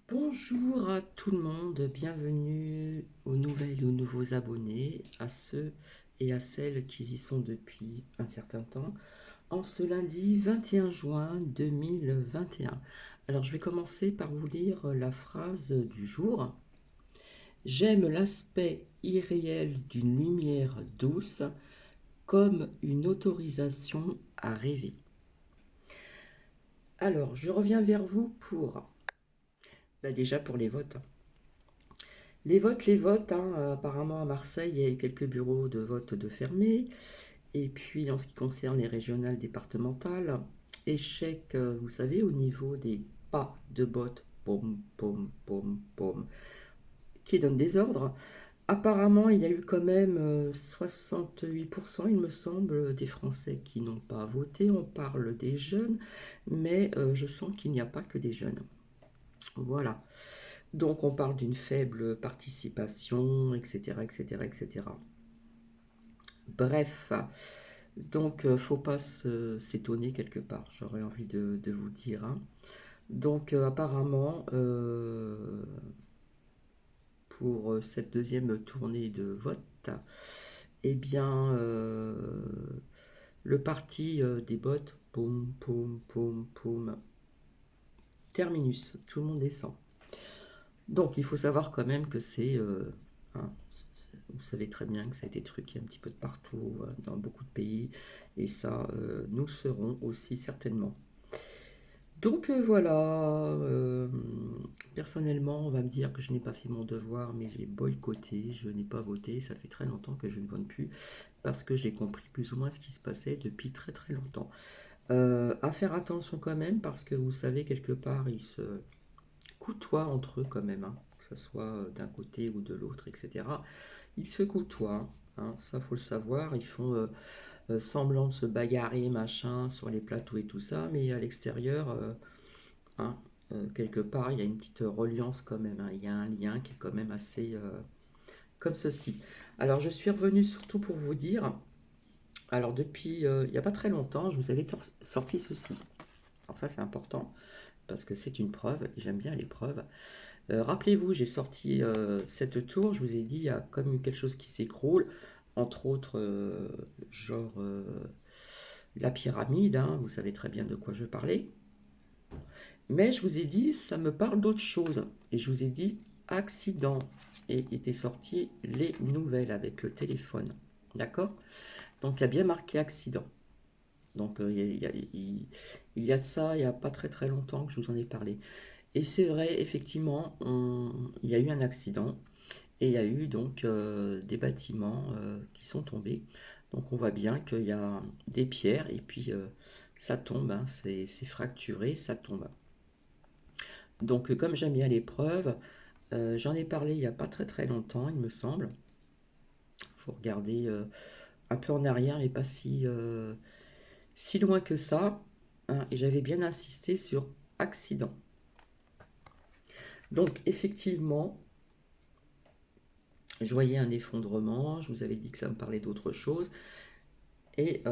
Bonjour à tout le monde, bienvenue aux nouvelles et aux nouveaux abonnés, à ceux et à celles qui y sont depuis un certain temps, en ce lundi 21 juin 2021. Alors je vais commencer par vous lire la phrase du jour. J'aime l'aspect irréel d'une lumière douce comme une autorisation à rêver. Alors je reviens vers vous pour, déjà pour les votes. Les votes, hein, apparemment à Marseille, il y a eu quelques bureaux de vote de fermés. Et puis en ce qui concerne les régionales départementales, échec, vous savez, au niveau des pas de botte, pom, pom, pom, pom, qui donne des ordres. Apparemment, il y a eu quand même 68%, il me semble, des Français qui n'ont pas voté. On parle des jeunes, mais je sens qu'il n'y a pas que des jeunes. Voilà. Donc on parle d'une faible participation, etc., etc., etc. Bref, donc faut pas s'étonner quelque part, j'aurais envie de vous dire, hein. Donc apparemment, pour cette deuxième tournée de vote, eh bien, le parti des bottes, poum, poum, poum, poum, terminus, tout le monde descend. Donc il faut savoir quand même que hein, vous savez très bien que ça a été truqué un petit peu de partout, dans beaucoup de pays, et ça, nous le serons aussi certainement. Donc voilà, personnellement, on va me dire que je n'ai pas fait mon devoir, mais j'ai boycotté, je n'ai pas voté, ça fait très longtemps que je ne vote plus, parce que j'ai compris plus ou moins ce qui se passait depuis très très longtemps. À faire attention quand même, parce que vous savez, quelque part, ils se côtoient entre eux quand même, hein, que ce soit d'un côté ou de l'autre, etc. Ils se côtoient, hein, ça faut le savoir, ils font semblant de se bagarrer, machin, sur les plateaux et tout ça, mais à l'extérieur, hein, quelque part, il y a une petite reliance quand même, hein, il y a un lien qui est quand même assez comme ceci. Alors, je suis revenue surtout pour vous dire, alors depuis il n'y a pas très longtemps, je vous avais sorti ceci. Alors ça, c'est important, parce que c'est une preuve, et j'aime bien les preuves. Rappelez-vous, j'ai sorti cette tour, je vous ai dit, il y a comme quelque chose qui s'écroule, entre autres, genre la pyramide, hein, vous savez très bien de quoi je parlais. Mais je vous ai dit, ça me parle d'autre chose. Et je vous ai dit, accident. Et étaient sorties les nouvelles avec le téléphone. D'accord? Donc il y a bien marqué accident. Donc il y a de ça, il n'y a pas très très longtemps que je vous en ai parlé. Et c'est vrai, effectivement, il y a eu un accident. Et il y a eu donc des bâtiments qui sont tombés. Donc on voit bien qu'il y a des pierres et puis ça tombe, hein, c'est fracturé, ça tombe. Donc comme j'aime bien les preuves, j'en ai parlé il n'y a pas très très longtemps, il me semble. Il faut regarder un peu en arrière, mais pas si loin que ça, hein, et j'avais bien insisté sur accident. Donc effectivement, je voyais un effondrement, je vous avais dit que ça me parlait d'autre chose, et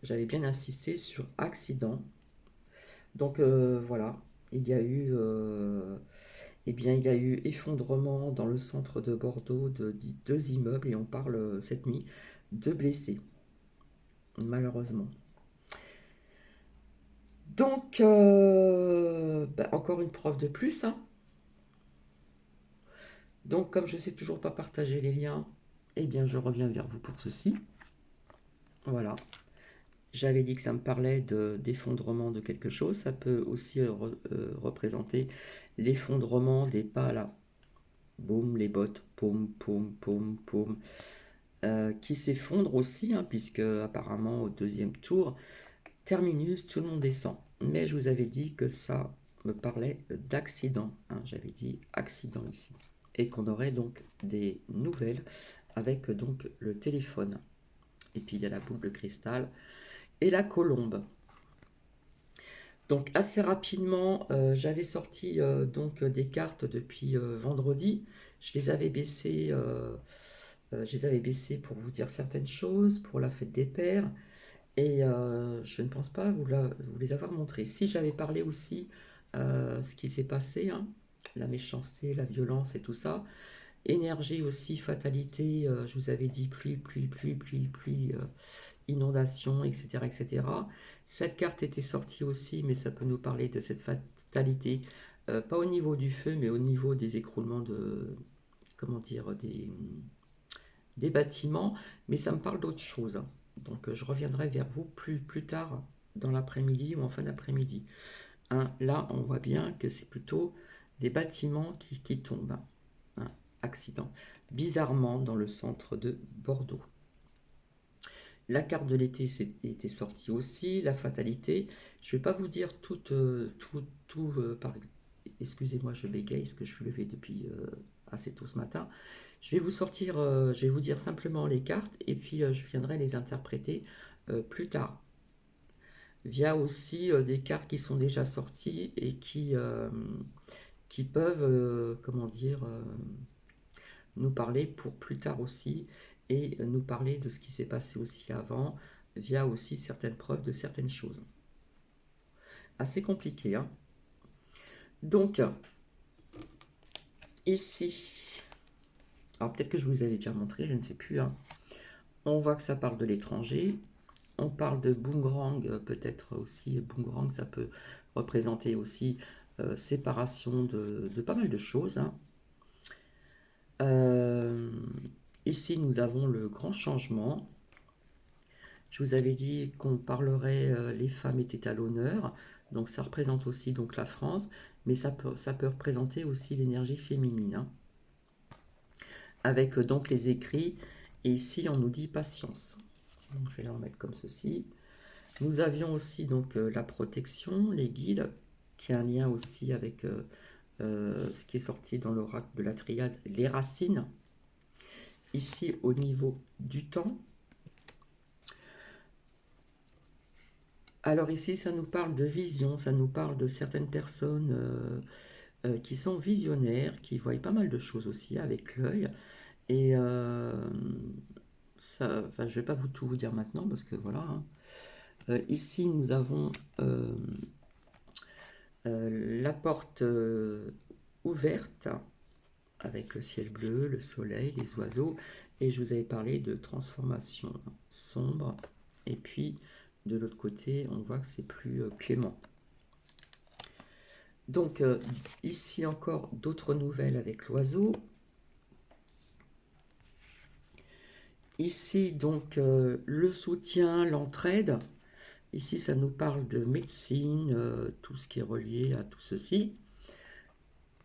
j'avais bien insisté sur accident. Donc voilà, il y a eu, eh bien, il y a eu effondrement dans le centre de Bordeaux de deux immeubles et on parle cette nuit de blessés, malheureusement. Donc, encore une preuve de plus, hein. Donc, comme je ne sais toujours pas partager les liens, eh bien, je reviens vers vous pour ceci. Voilà. J'avais dit que ça me parlait d'effondrement de quelque chose. Ça peut aussi représenter l'effondrement des pas là. Boum, les bottes, poum, poum, poum, poum. Qui s'effondrent aussi, hein, puisque apparemment au deuxième tour, terminus, tout le monde descend. Mais je vous avais dit que ça me parlait d'accident, hein, j'avais dit accident ici. Et qu'on aurait donc des nouvelles avec donc le téléphone. Et puis il y a la boule de cristal et la colombe. Donc assez rapidement, j'avais sorti donc des cartes depuis vendredi. Je les avais baissées, pour vous dire certaines choses pour la fête des pères. Et je ne pense pas vous les avoir montrées. Si j'avais parlé aussi ce qui s'est passé, hein, la méchanceté, la violence et tout ça. Énergie aussi, fatalité, je vous avais dit pluie, inondation, etc., etc. Cette carte était sortie aussi, mais ça peut nous parler de cette fatalité, pas au niveau du feu, mais au niveau des écroulements de, comment dire, des bâtiments, mais ça me parle d'autre chose. Donc je reviendrai vers vous plus tard dans l'après-midi ou en fin d'après-midi. Hein, là, on voit bien que c'est plutôt les bâtiments qui tombent. Hein, accident. Bizarrement, dans le centre de Bordeaux. La carte de l'été était sortie aussi, la fatalité. Je ne vais pas vous dire excusez-moi, je bégaye, parce que je suis levé depuis assez tôt ce matin. Je vais vous sortir, je vais vous dire simplement les cartes, et puis je viendrai les interpréter plus tard. Via aussi des cartes qui sont déjà sorties et qui peuvent, comment dire, nous parler pour plus tard aussi, et nous parler de ce qui s'est passé aussi avant, via aussi certaines preuves de certaines choses. Assez compliqué, hein. Donc, ici, alors peut-être que je vous avais déjà montré, je ne sais plus, hein. On voit que ça parle de l'étranger. On parle de boomerang, peut-être aussi. Boomerang, ça peut représenter aussi séparation de pas mal de choses, hein. Ici, nous avons le grand changement. Je vous avais dit qu'on parlerait, les femmes étaient à l'honneur, donc ça représente aussi donc la France, mais ça peut représenter aussi l'énergie féminine, hein. Avec donc les écrits, et ici on nous dit patience. Donc, je vais la remettre comme ceci. Nous avions aussi donc la protection, les guides, qui a un lien aussi avec ce qui est sorti dans l'oracle de la triade, les racines. Ici au niveau du temps. Alors ici, ça nous parle de vision, ça nous parle de certaines personnes qui sont visionnaires, qui voient pas mal de choses aussi avec l'œil. Et ça, enfin, je vais pas tout vous dire maintenant parce que voilà, hein. Ici, nous avons la porte ouverte avec le ciel bleu, le soleil, les oiseaux. Et je vous avais parlé de transformation sombre. Et puis, de l'autre côté, on voit que c'est plus clément. Donc, ici encore d'autres nouvelles avec l'oiseau. Ici, donc, le soutien, l'entraide. Ici, ça nous parle de médecine, tout ce qui est relié à tout ceci.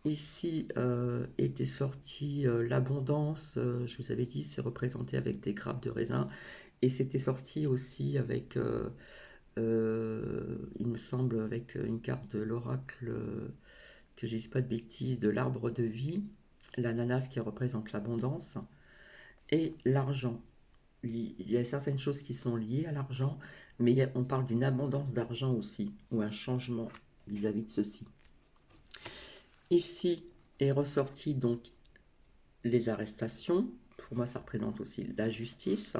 Ici était sorti l'abondance, je vous avais dit, c'est représenté avec des grappes de raisin. Et c'était sorti aussi avec, il me semble, avec une carte de l'oracle, que je ne dise pas de bêtises, de l'arbre de vie, l'ananas qui représente l'abondance, et l'argent. Il y a certaines choses qui sont liées à l'argent, mais on parle d'une abondance d'argent aussi, ou un changement vis-à-vis de ceci. Ici est ressorti donc les arrestations. Pour moi, ça représente aussi la justice,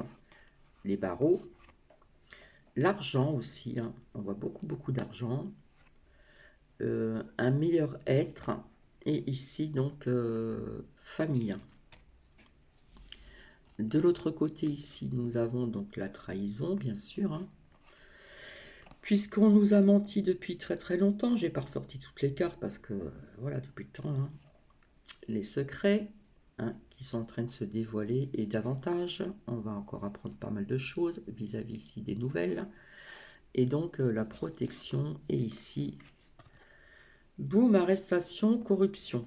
les barreaux, l'argent aussi, hein. On voit beaucoup d'argent, un meilleur être, et ici donc famille. De l'autre côté ici, nous avons donc la trahison, bien sûr, hein. Puisqu'on nous a menti depuis très longtemps, j'ai pas ressorti toutes les cartes parce que voilà, depuis le temps, hein. Les secrets, hein, qui sont en train de se dévoiler et davantage. On va encore apprendre pas mal de choses vis-à-vis ici des nouvelles. Et donc la protection est ici. Boum, arrestation, corruption.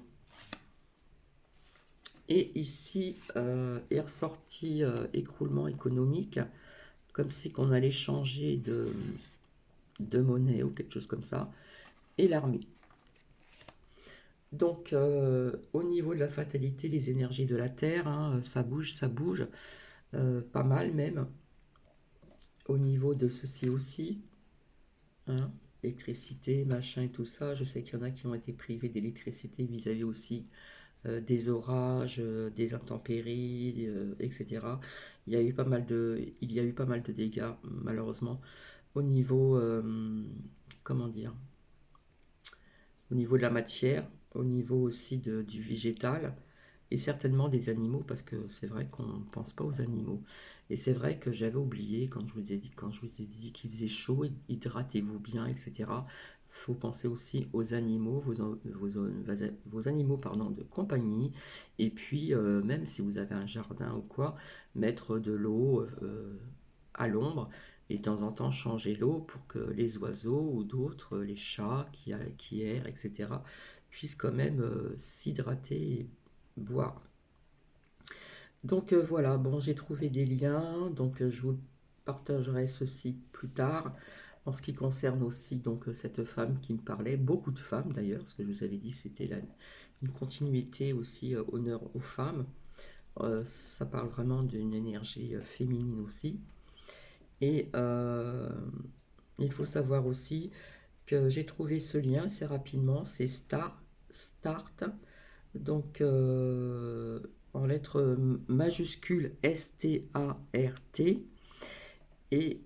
Et ici est ressorti écroulement économique, comme si qu'on allait changer de monnaie ou quelque chose comme ça. Et l'armée. Donc, au niveau de la fatalité, les énergies de la Terre, hein, ça bouge, pas mal même. Au niveau de ceci aussi, hein, électricité, machin et tout ça, je sais qu'il y en a qui ont été privés d'électricité vis-à-vis aussi des orages, des intempéries, etc. Il y a eu pas mal de dégâts, malheureusement, au niveau, comment dire, au niveau de la matière. au niveau aussi du végétal, et certainement des animaux, parce que c'est vrai qu'on ne pense pas aux animaux. Et c'est vrai que j'avais oublié, quand je vous ai dit qu'il faisait chaud, hydratez-vous bien, etc. Il faut penser aussi aux animaux, vos animaux pardon, de compagnie. Et puis, même si vous avez un jardin ou quoi, mettre de l'eau à l'ombre et de temps en temps changer l'eau pour que les oiseaux ou d'autres, les chats qui errent, etc., puissent quand même s'hydrater et boire. Donc voilà, bon, j'ai trouvé des liens, donc je vous partagerai ceci plus tard. En ce qui concerne aussi donc cette femme qui me parlait, beaucoup de femmes d'ailleurs, ce que je vous avais dit, c'était une continuité aussi honneur aux femmes. Ça parle vraiment d'une énergie féminine aussi. Et il faut savoir aussi que j'ai trouvé ce lien assez rapidement, c'est Start, donc en lettres majuscules START, et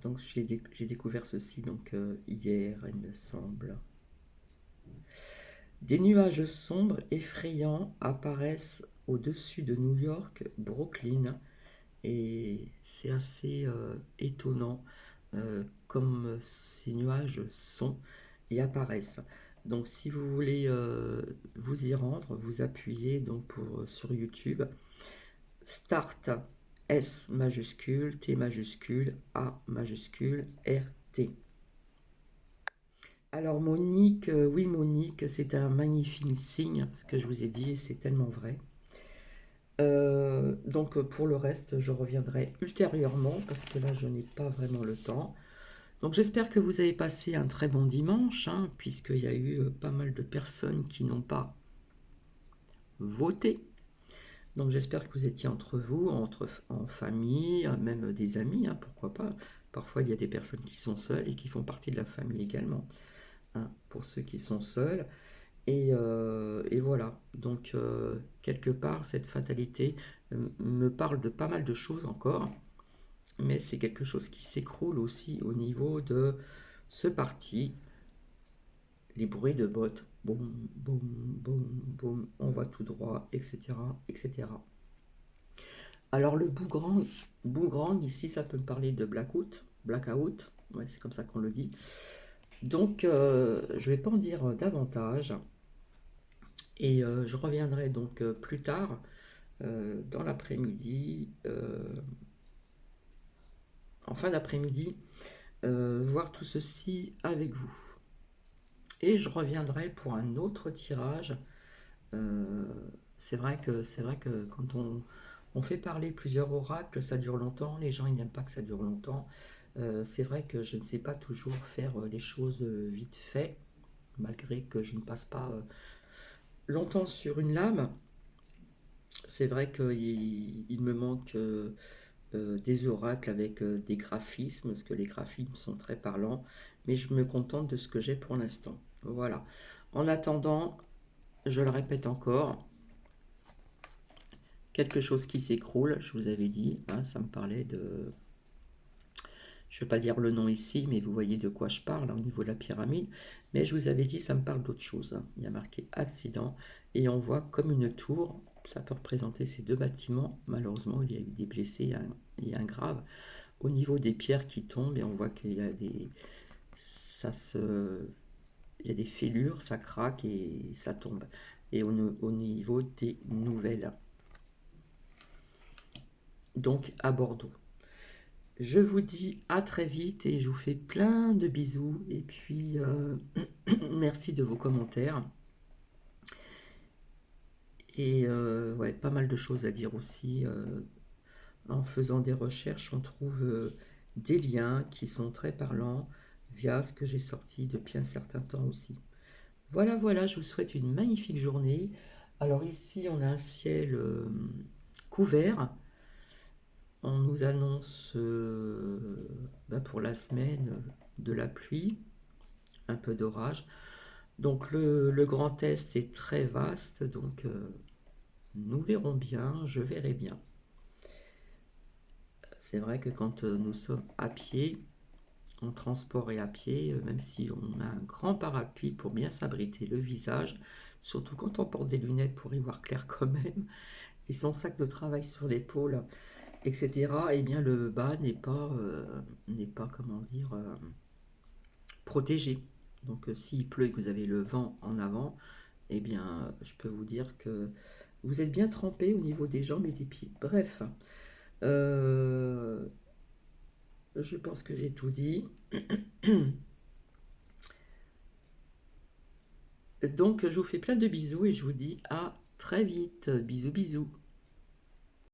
donc j'ai découvert ceci donc hier, il me semble. Des nuages sombres effrayants apparaissent au-dessus de New York, Brooklyn, et c'est assez étonnant comme ces nuages sont et apparaissent. Donc si vous voulez vous y rendre, vous appuyez donc sur YouTube, Start, S majuscule, T majuscule, A majuscule, R, T. Alors Monique, oui Monique, c'est un magnifique signe, ce que je vous ai dit, c'est tellement vrai. Donc pour le reste, je reviendrai ultérieurement parce que là, je n'ai pas vraiment le temps. Donc j'espère que vous avez passé un très bon dimanche, hein, puisqu'il y a eu pas mal de personnes qui n'ont pas voté. Donc j'espère que vous étiez entre vous, en famille, même des amis, hein, pourquoi pas. Parfois, il y a des personnes qui sont seules et qui font partie de la famille également, hein, pour ceux qui sont seuls. Et voilà, donc quelque part, cette fatalité me parle de pas mal de choses encore, mais c'est quelque chose qui s'écroule aussi au niveau de ce parti, les bruits de bottes, boum, boum, boum, boum, on va tout droit, etc., etc. Alors le boomerang ici, ça peut me parler de blackout, ouais, c'est comme ça qu'on le dit. Donc je ne vais pas en dire davantage. Et je reviendrai donc plus tard dans l'après-midi, en fin d'après-midi, voir tout ceci avec vous. Et je reviendrai pour un autre tirage. Euh, c'est vrai que quand on fait parler plusieurs oracles, ça dure longtemps. Les gens ils n'aiment pas que ça dure longtemps. C'est vrai que je ne sais pas toujours faire les choses vite fait, malgré que je ne passe pas longtemps sur une lame. C'est vrai qu'il me manque des oracles avec des graphismes, parce que les graphismes sont très parlants, mais je me contente de ce que j'ai pour l'instant. Voilà. En attendant, je le répète encore, quelque chose qui s'écroule, je vous avais dit, hein, ça me parlait de... Je ne vais pas dire le nom ici, mais vous voyez de quoi je parle au niveau de la pyramide. Mais je vous avais dit, ça me parle d'autre chose, hein. Il y a marqué accident et on voit comme une tour. Ça peut représenter ces deux bâtiments. Malheureusement, il y a eu des blessés et un grave. Au niveau des pierres qui tombent, et on voit qu'il y a il y a des fêlures, ça craque et ça tombe. Et au niveau des nouvelles. Donc à Bordeaux. Je vous dis à très vite et je vous fais plein de bisous. Et puis, merci de vos commentaires. Et ouais, pas mal de choses à dire aussi. En faisant des recherches, on trouve des liens qui sont très parlants via ce que j'ai sorti depuis un certain temps aussi. Voilà, voilà, je vous souhaite une magnifique journée. Alors ici, on a un ciel couvert. On nous annonce pour la semaine de la pluie, un peu d'orage. Donc le Grand Est est très vaste, donc nous verrons bien, je verrai bien. C'est vrai que quand nous sommes à pied, en transport et à pied, même si on a un grand parapluie pour bien s'abriter le visage, surtout quand on porte des lunettes pour y voir clair quand même, et son sac de travail sur l'épaule, etc., eh bien le bas n'est pas comment dire, protégé. Donc s'il pleut et que vous avez le vent en avant, eh bien je peux vous dire que vous êtes bien trempé au niveau des jambes et des pieds. Bref, euh, je pense que j'ai tout dit. Donc je vous fais plein de bisous et je vous dis à très vite. Bisous bisous.